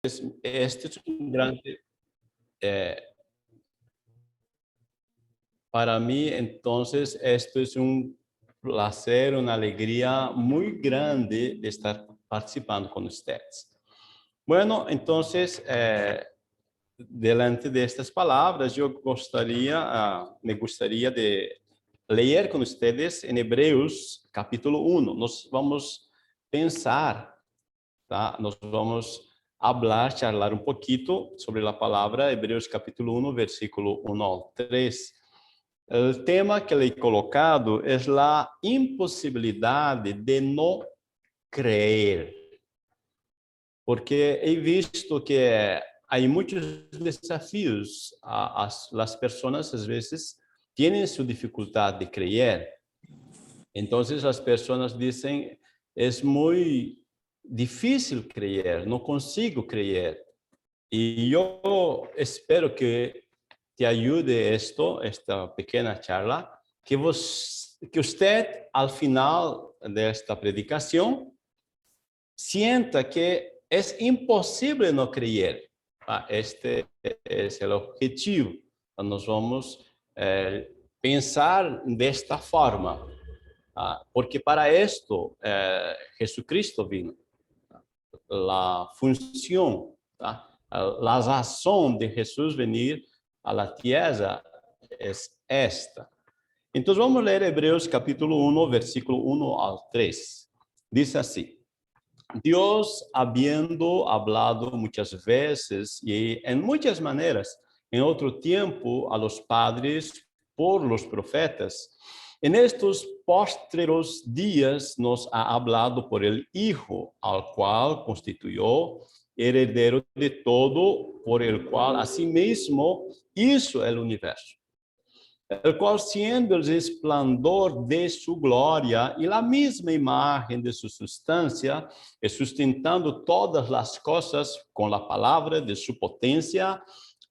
este es un grande, para mí, entonces, esto es un placer, una alegría muy grande de estar participando con ustedes. Bueno, entonces, delante de estas palabras, me gustaría de leer con ustedes en Hebreos capítulo 1. Nos vamos a pensar, ¿tá? Nos vamos a hablar, charlar un poquito sobre la palabra Hebreos capítulo 1, versículo 1 al 3. El tema que le he colocado es la imposibilidad de no creer. Porque he visto que hay muchos desafíos. Las personas, a veces, tienen su dificultad de creer. Entonces, las personas dicen, es muy difícil creer, no consigo creer. Y yo espero que te ayude esta pequeña charla, que usted, al final de esta predicación, sienta que es imposible no creer. Este es el objetivo. Nos vamos a pensar de esta forma, porque para esto Jesucristo vino. La función, la razón de Jesús venir a la tierra es esta. Entonces vamos a leer Hebreos capítulo 1, versículo 1 al 3. Dice así: Dios, habiendo hablado muchas veces y en muchas maneras en otro tiempo a los padres por los profetas, en estos postreros días nos ha hablado por el Hijo, al cual constituyó heredero de todo, por el cual asimismo hizo el universo, el cual, siendo el resplandor de su gloria y la misma imagen de su sustancia, y sustentando todas las cosas con la palabra de su potencia,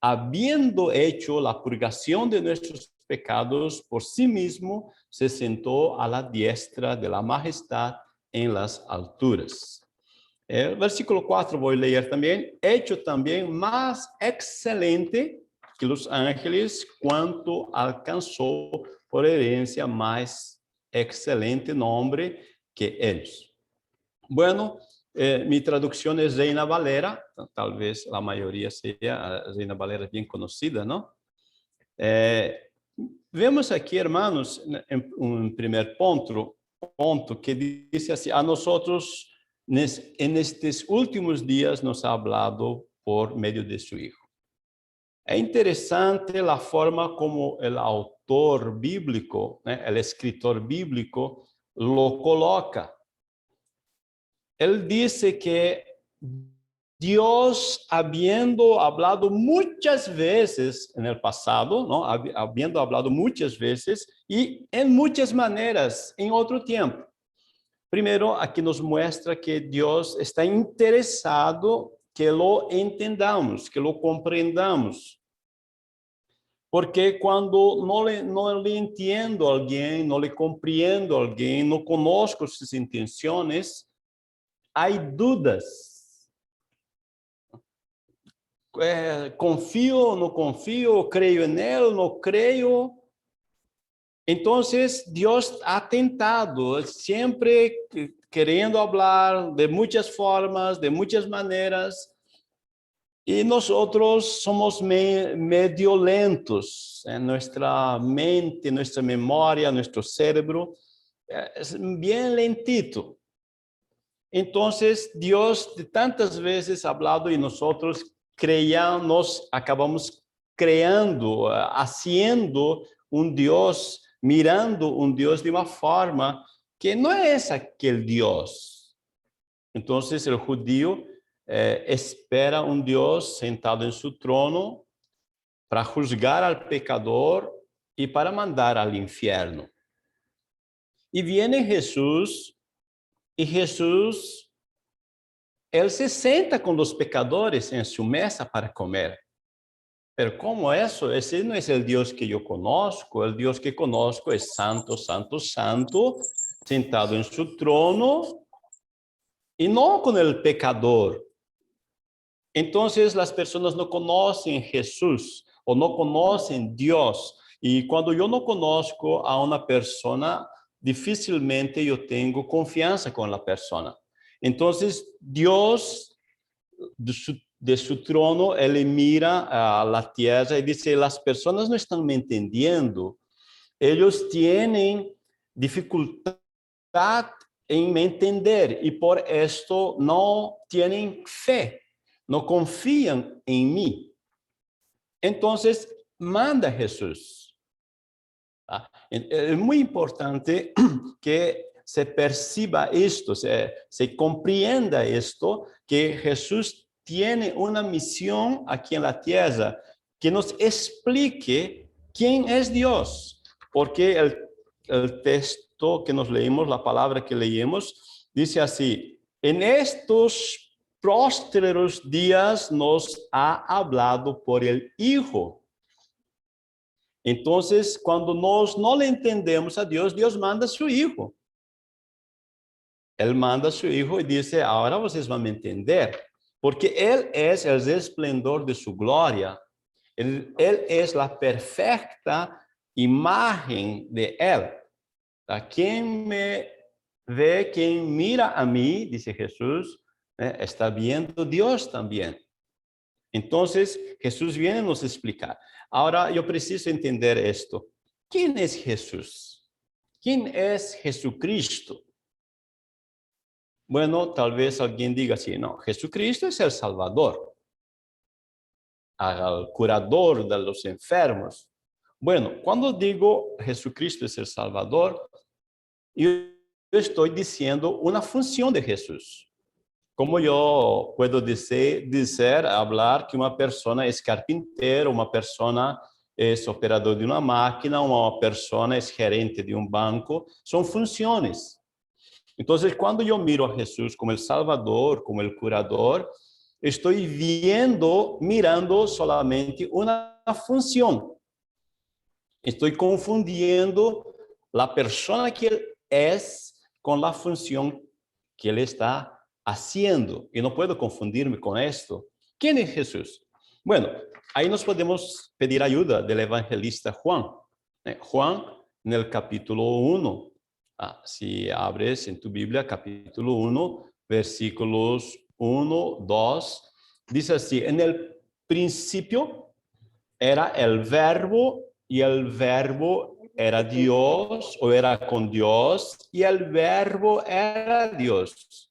habiendo hecho la purgación de nuestros pecados por sí mismo, se sentó a la diestra de la majestad en las alturas. El versículo 4 voy a leer también: hecho también más excelente que los ángeles, cuanto alcanzó por herencia más excelente nombre que ellos. Bueno, mi traducción es Reina Valera, tal vez la mayoría sea Reina Valera bien conocida, ¿no? Vemos aquí, hermanos, en un primer punto que dice así: a nosotros en estos últimos días nos ha hablado por medio de su Hijo. Es interesante la forma como el autor bíblico, el escritor bíblico, lo coloca. Él dice que Dios, habiendo hablado muchas veces en el pasado, ¿no? Habiendo hablado muchas veces y en muchas maneras en otro tiempo. Primero, aquí nos muestra que Dios está interesado que lo entendamos, que lo comprendamos. Porque cuando no le entiendo a alguien, no le comprendo a alguien, no conozco sus intenciones, hay dudas. Confío, no confío, creo en él, no creo. Entonces, Dios ha tentado, siempre queriendo hablar de muchas formas, de muchas maneras. Y nosotros somos medio lentos en nuestra mente, nuestra memoria, nuestro cerebro, es bien lentito. Entonces, Dios de tantas veces ha hablado y nosotros acabamos creando, haciendo un Dios, mirando un Dios de una forma que no es aquel Dios. Entonces, el judío espera un Dios sentado en su trono para juzgar al pecador y para mandar al infierno. Y viene Jesús, y Jesús, él se sienta con los pecadores en su mesa para comer. Pero ¿cómo eso? Ese no es el Dios que yo conozco. El Dios que conozco es santo, santo, santo, sentado en su trono y no con el pecador. Entonces las personas no conocen Jesús o no conocen Dios. Y cuando yo no conozco a una persona, difícilmente yo tengo confianza con la persona. Entonces Dios de su trono, Él mira a la tierra y dice, las personas no están me entendiendo. Ellos tienen dificultad en me entender y por esto no tienen fe, no confían en mí. Entonces, manda a Jesús. Es muy importante que se perciba esto, se comprenda esto, que Jesús tiene una misión aquí en la tierra, que nos explique quién es Dios, porque el texto que nos leímos, la palabra que leímos, dice así, en estos prósperos días nos ha hablado por el Hijo. Entonces, cuando nós não le entendemos a Deus, Deus manda seu Hijo. Ele manda seu Hijo e diz, agora vocês vão me entender, porque Ele é o esplendor de sua glória, Ele é a perfeita imagem de Ele. Quem me vê, quem mira a mim, disse Jesus, está vendo Deus também. Então, Jesus vem nos explicar. Agora, eu preciso entender isto. Quem é Jesus? Quem é Jesucristo? Bueno, talvez alguém diga assim, não, Jesucristo é o Salvador, o curador de los enfermos. Bueno, quando digo Jesucristo é o Salvador, eu estou dizendo uma função de Jesus. Como eu posso dizer, falar que uma pessoa é carpinteiro, uma pessoa é operador de uma máquina, uma pessoa é gerente de um banco, são funções. Então, quando eu miro a Jesus como o Salvador, como o curador, estou mirando solamente uma função. Estou confundindo a pessoa que ele é com a função que ele está haciendo, y no puedo confundirme con esto. ¿Quién es Jesús? Bueno, ahí nos podemos pedir ayuda del evangelista Juan. Juan, en el capítulo 1, si abres en tu Biblia, capítulo 1, versículos 1, 2, dice así, en el principio era el verbo, y el verbo era Dios, o era con Dios, y el verbo era Dios.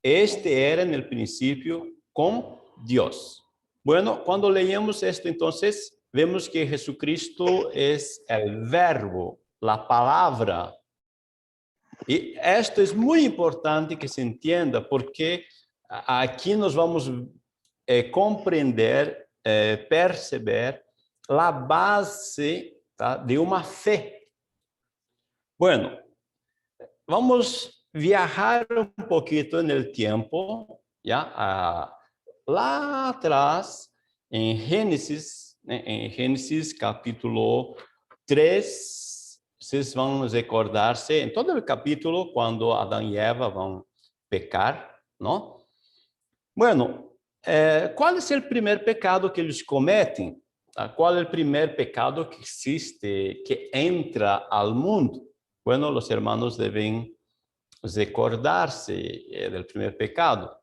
Este era en el principio con Dios. Bueno, cuando leemos esto, entonces, vemos que Jesucristo es el verbo, la palabra. Y esto es muy importante que se entienda, porque aquí nos vamos a comprender, perceber la base de una fe. Bueno, vamos viajar un poquito en el tiempo, ¿ya? Lá atrás, en Génesis capítulo 3, vocês vão recordar-se, em todo o capítulo, quando Adão e Eva vão pecar, não? Bueno, qual é o primeiro pecado que eles cometem? Qual é o primeiro pecado que existe, que entra ao mundo? Bueno, os hermanos devem recordar-se del primer pecado.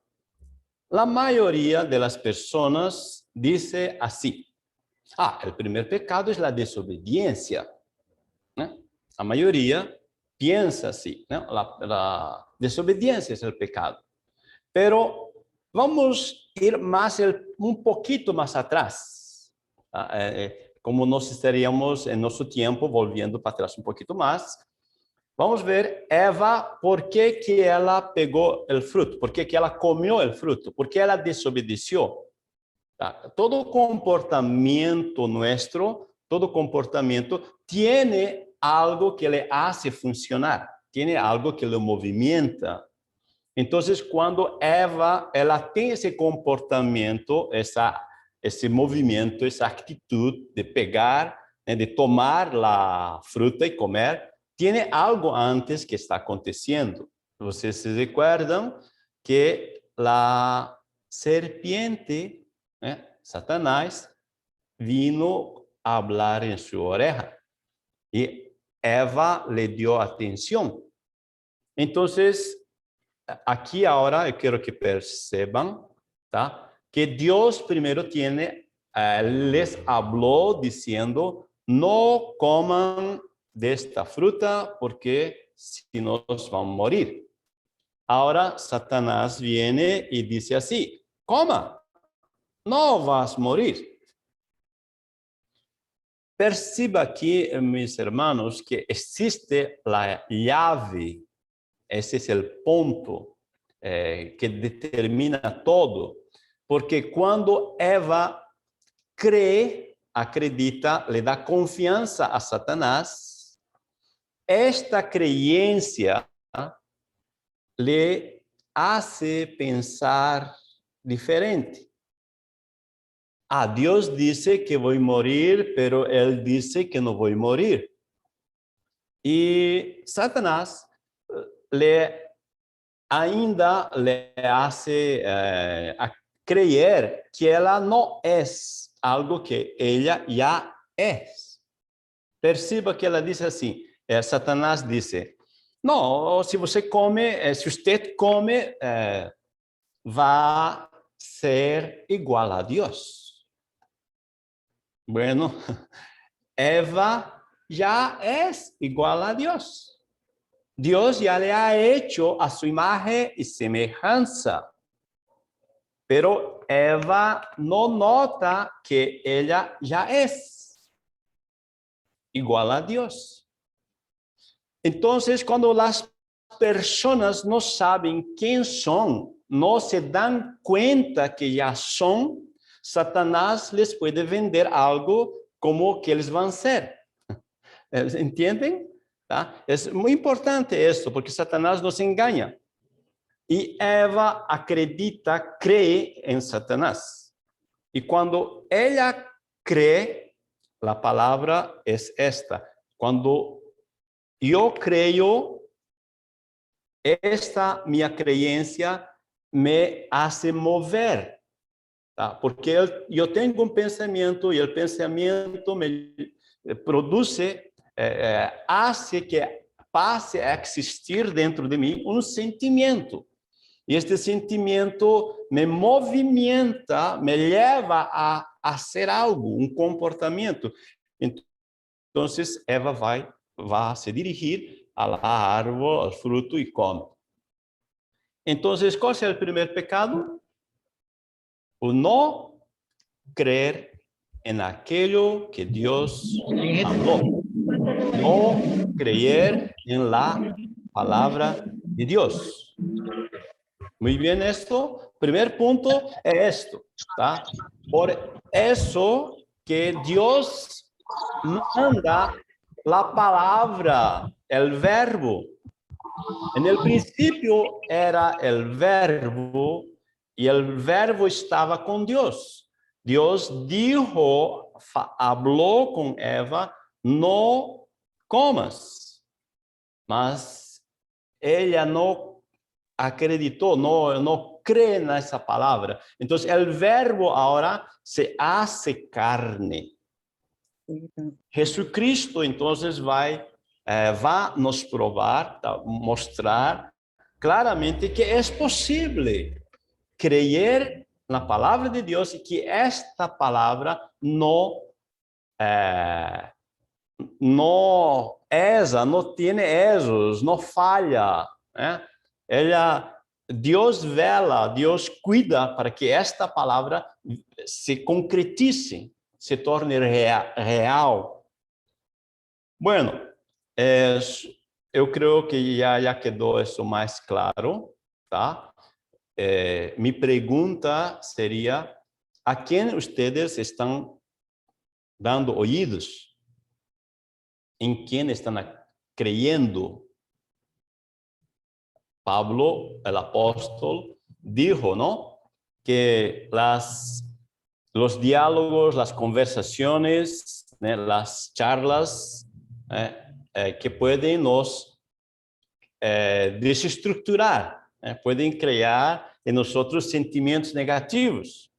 La mayoría de las personas dice así, el primer pecado es la desobediencia. La mayoría piensa así, ¿no? La desobediencia es el pecado. Pero vamos a ir un poquito más atrás, como nos estaríamos en nuestro tiempo volviendo para atrás un poquito más. Vamos ver Eva, por que ela pegou o fruto, por que ela comeu o fruto, por que ela desobedeceu. Todo comportamento nuestro, todo comportamento tiene algo que le hace funcionar, tiene algo que le movimenta. Entonces, cuando Eva, ela tem esse comportamento, esse movimento, essa atitude de pegar, de tomar a fruta e comer, tiene algo antes que está aconteciendo. Vocês se recuerdan que la serpiente, Satanás, vino a hablar en su oreja. Y Eva le dio atención. Entonces, aquí ahora yo quiero que perciban, ¿tá? Que Dios primero les habló diciendo, no coman de esta fruta porque si no van a morir. Ahora Satanás viene y dice así, coma, no vas a morir. Perciba aquí, mis hermanos, que existe la llave. Ese es el punto que determina todo. Porque cuando Eva cree, acredita, le da confianza a Satanás, esta creencia le hace pensar diferente. Dios dice que voy a morir, pero él dice que no voy a morir. Y Satanás ainda le hace creer que ela no es algo que ella ya es. Perciba que ela dice así, Satanás dice, no, si você come, si usted come, va a ser igual a Dios. Bueno, Eva ya es igual a Dios. Dios ya le ha hecho a su imagen y semejanza. Pero Eva no nota que ella ya es igual a Dios. Entonces, cuando las personas no saben quién son, no se dan cuenta que ya son, Satanás les puede vender algo como que eles van a ser. ¿Entienden? ¿Tá? Es muy importante esto, porque Satanás nos engaña. Y Eva acredita, cree en Satanás. Y cuando ella cree, la palabra es esta. Cuando yo creo, esta mi creencia me hace mover. ¿Tá? Porque yo tengo un pensamiento y el pensamiento me produce, hace que pase a existir dentro de mí un sentimiento. Y este sentimiento me movimenta, me lleva a hacer algo, un comportamiento. Entonces Eva va a se dirigir al árbol, al fruto y come. Entonces, ¿cuál es el primer pecado? O no creer en aquello que Dios habló. No creer en la palabra de Dios. Muy bien esto. Primer punto es esto, ¿tá? Por eso que Dios manda la palabra, el verbo. En el principio era el verbo y el verbo estaba con Dios. Dios dijo, habló con Eva, no comas. Mas ella no acreditó, no cree en esa palabra. Entonces el verbo ahora se hace carne. Jesucristo entonces va a nos probar, mostrar claramente que es posible creer en la palabra de Dios y que esta palabra no tiene erros, no falla. Dios vela, Dios cuida para que esta palabra se concretice, se torne real. Bueno, eu creio que já quedou isso mais claro, tá? Mi pergunta seria, ¿a quem ustedes estão dando oídos? ¿En quién están creyendo? Pablo, el apóstol, dijo, ¿no? Que los diálogos, las conversaciones, las charlas, que pueden nos desestructurar, pueden crear em nosotros sentimentos negativos.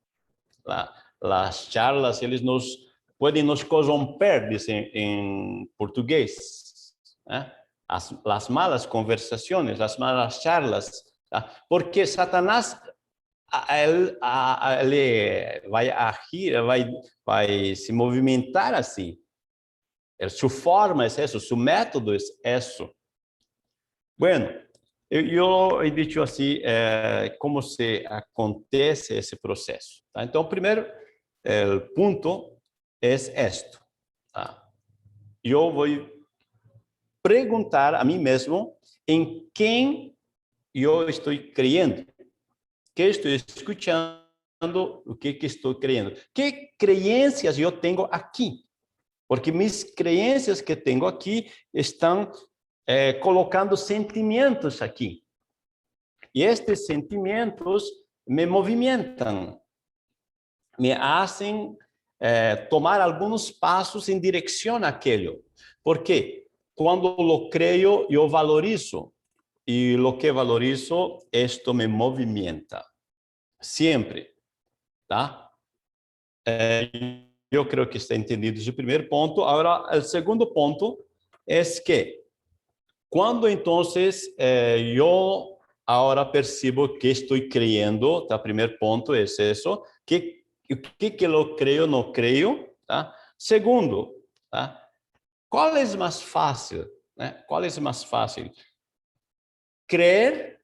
Las charlas, eles podem nos corromper, dizem em português, né? As malas conversações, as malas charlas, tá? Porque Satanás ele vai agir, vai se movimentar assim. Sua forma é isso, seu método é isso. Bueno, eu he dicho assim, como se acontece esse processo. Tá? Então, primeiro, o ponto é este. Tá? Eu vou perguntar a mim mesmo em quem eu estou crendo, que estou escutando, o que estou crendo, que crenças eu tenho aqui, porque minhas crenças que tenho aqui estão colocando sentimentos aqui, e estes sentimentos me movimentam, me fazem tomar alguns passos em direção àquilo, porque quando eu creio, eu valorizo. E lo que valorizo, esto me movimenta. Sempre. Tá? Eu creio que está entendido o primeiro ponto. Agora, o segundo ponto é que, quando então eu agora percebo que estou crendo, tá? Primeiro ponto é isso. O que eu creio, não creio. Tá? Segundo, tá? Qual é mais fácil? Né? Qual é mais fácil? Crer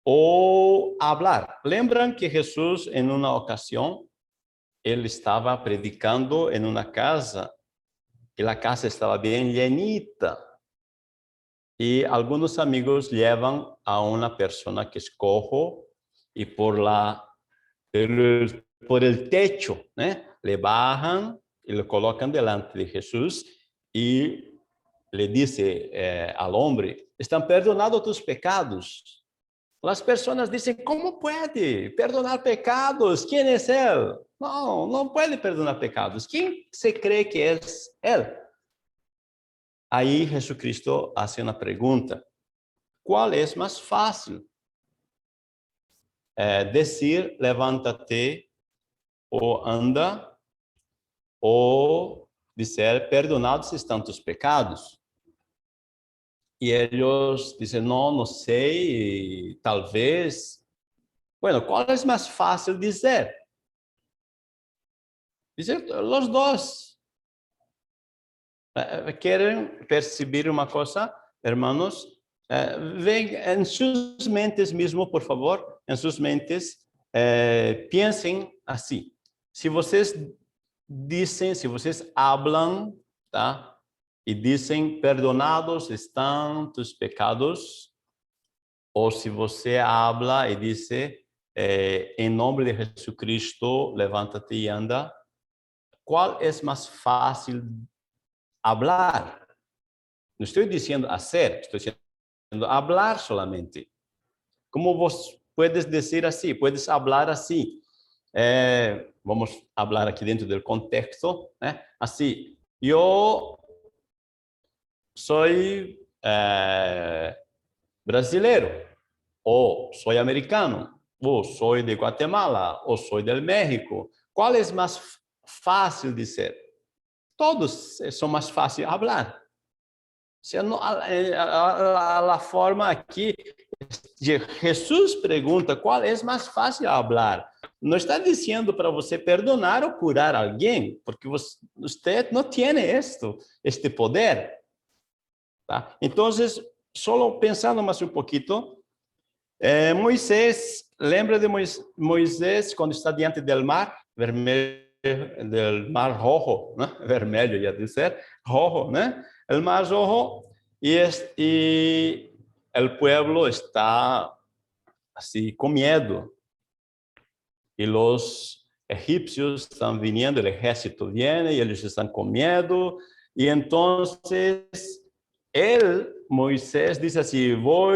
ou hablar. Lembram que Jesus, em uma ocasião, ele estava predicando em uma casa, e a casa estava bem llenita. E alguns amigos levam a uma pessoa que é cojo e por el techo, né? Le bajan e le colocam delante de Jesus e le dice al hombre, estão perdonados tus pecados. As pessoas dizem, como pode perdonar pecados? Quem é ele? Não pode perdonar pecados. Quem se crê que é ele? Aí Jesucristo faz uma pergunta. Qual é mais fácil? Dizer, levanta-te, ou anda, ou dizer, perdonados estão tus pecados. E eles dizem, não sei, talvez. Bueno, qual é mais fácil dizer? Dizer, os dois. Querem perceber uma coisa, irmãos? Vem em suas mentes mesmo, por favor, em suas mentes, pensem assim. Se vocês dizem, se vocês hablam, tá? E dizem, perdonados estão tus pecados, ou se você habla e diz, em nome de Jesucristo, levanta-te e anda, qual é mais fácil hablar? Não estou dizendo hacer, estou dizendo hablar solamente. Como você puedes dizer assim? Puedes falar assim. Vamos falar aqui dentro do contexto, né? Assim, eu sou brasileiro, ou sou americano, ou sou de Guatemala, ou sou do México. Qual é mais fácil de ser? Todos são mais fáceis de falar. A forma aqui, Jesus pergunta qual é mais fácil de falar. Não está dizendo para você perdonar ou curar alguém, porque você não tem este poder. Tá? Então, só pensando mais um pouquinho, Moisés, lembra de Moisés quando está diante do mar vermelho, do mar rojo, né? Vermelho, ia dizer, rojo, né? O mar rojo, e o pueblo está assim com medo, e os egípcios estão vindo, o exército vem, e eles estão com medo, e então Moisés diz assim, vou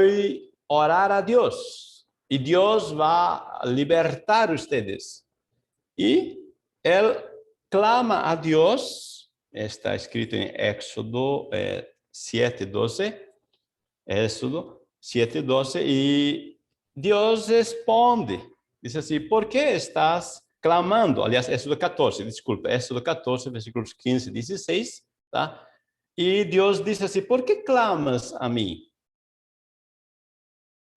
orar a Deus, e Deus vai libertar ustedes. E ele clama a Deus, está escrito em Éxodo 7:12, Éxodo 7:12, e Dios responde, dice así, ¿por qué estás clamando? Aliás, Éxodo 14, disculpa, Éxodo 14, versículos 15 y 16, ¿tá? Y Dios dice así, ¿por qué clamas a mí?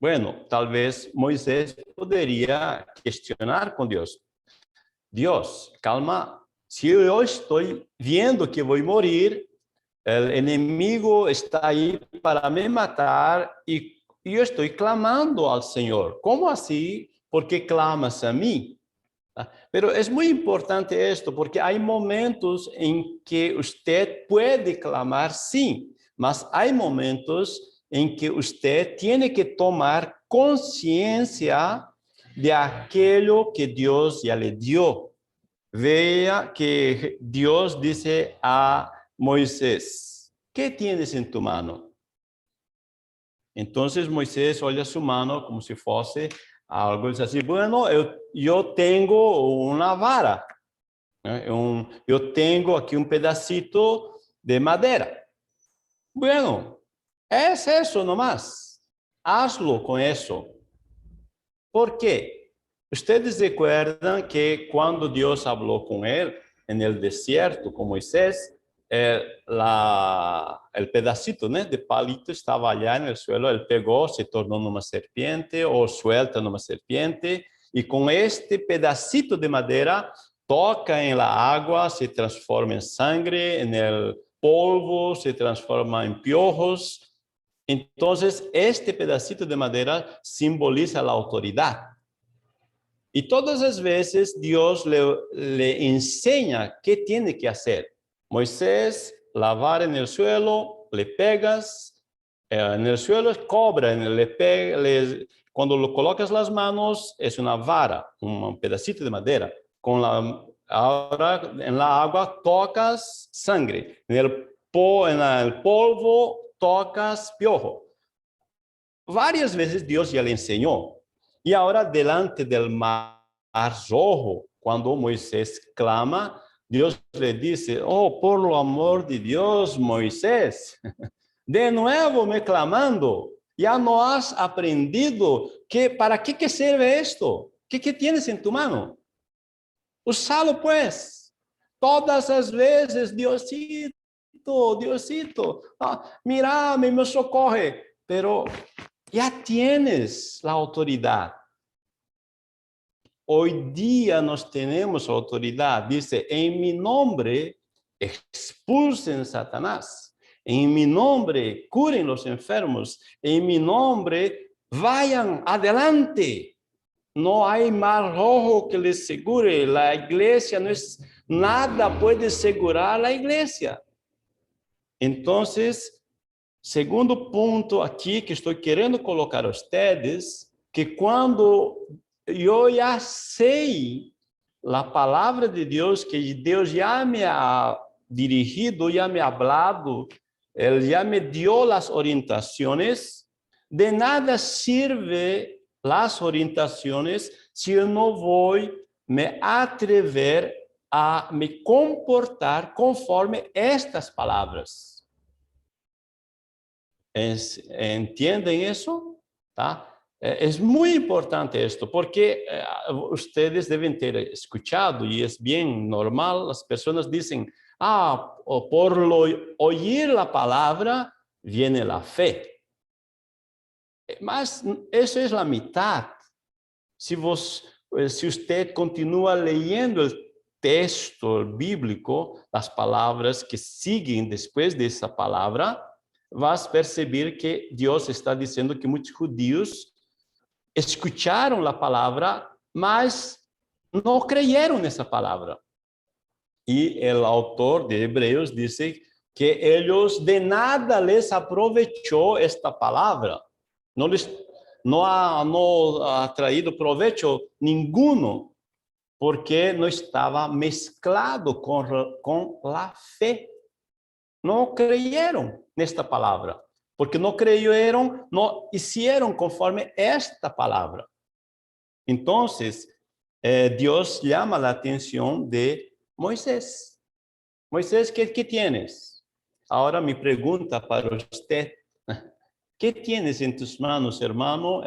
Bueno, tal vez Moisés podría cuestionar con Dios. Dios, calma, si yo estoy viendo que voy a morir, el enemigo está ahí para me matar y yo estoy clamando al Señor. ¿Cómo así? ¿Por qué clamas a mí? Pero es muy importante esto, porque hay momentos en que usted puede clamar, sí, mas hay momentos en que usted tiene que tomar conciencia de aquello que Dios ya le dio. Vea que Dios dice a Moisés, ¿qué tienes en tu mano? Entonces Moisés olha su mano como si fuese algo, dice así, bueno, yo tengo una vara, ¿no? Yo tengo aquí un pedacito de madera. Bueno, es eso nomás. Hazlo con eso. ¿Por qué? Ustedes recuerdan que cuando Dios habló con él en el desierto, con Moisés, el pedacito, ¿no?, de palito estaba allá en el suelo, él pegó, se tornó en una serpiente o suelta en una serpiente, y con este pedacito de madera toca en la agua, se transforma en sangre, en el polvo se transforma en piojos. Entonces, este pedacito de madera simboliza la autoridad. Y todas las veces Dios le enseña qué tiene que hacer. Moisés, la vara en el suelo, le pegas, en el suelo cobra, cuando lo colocas las manos es una vara, un pedacito de madera. Ahora en la agua tocas sangre, en el polvo tocas piojo. Varias veces Dios ya le enseñó. Y ahora delante del mar rojo, cuando Moisés clama, Dios le dice, oh, por lo amor de Dios, Moisés, de nuevo me clamando, ya no has aprendido para qué sirve esto, qué tienes en tu mano. Usalo pues, todas las veces, Diosito, mírame, me socorre, pero ya tienes la autoridad. Hoy día nos tenemos autoridad. Dice, en mi nombre expulsen Satanás. En mi nombre curen los enfermos. En mi nombre vayan adelante. No hay mar rojo que les segure. La iglesia no es, nada puede segurar la iglesia. Entonces, segundo ponto aqui que estou querendo colocar a vocês, que quando eu já sei a palavra de Deus, que Deus já me ha dirigido, já me ha hablado, Ele já me dio as orientações, de nada sirve as orientações se eu não vou me atrever a me comportar conforme estas palavras. ¿Entienden eso? ¿Tá? Es muy importante esto, porque ustedes deben ter escuchado, y es bien normal, las personas dicen, por oír la palabra viene la fe. Mas eso es la mitad. Si usted continúa leyendo el texto bíblico, las palabras que siguen después de esa palabra, vas a percibir que Dios está diciendo que muchos judíos escucharon la palabra, mas no creyeron en esa palabra. Y el autor de Hebreos dice que ellos de nada les aprovechó esta palabra. No ha traído provecho ninguno, porque no estaba mezclado con la fe. No creyeron nesta palavra, porque não creyeron, não hicieron conforme esta palavra. Então, Deus chama a atenção de Moisés. Moisés, ¿qué tienes? Ahora mi pregunta para usted, ¿qué tienes en tus manos, hermano?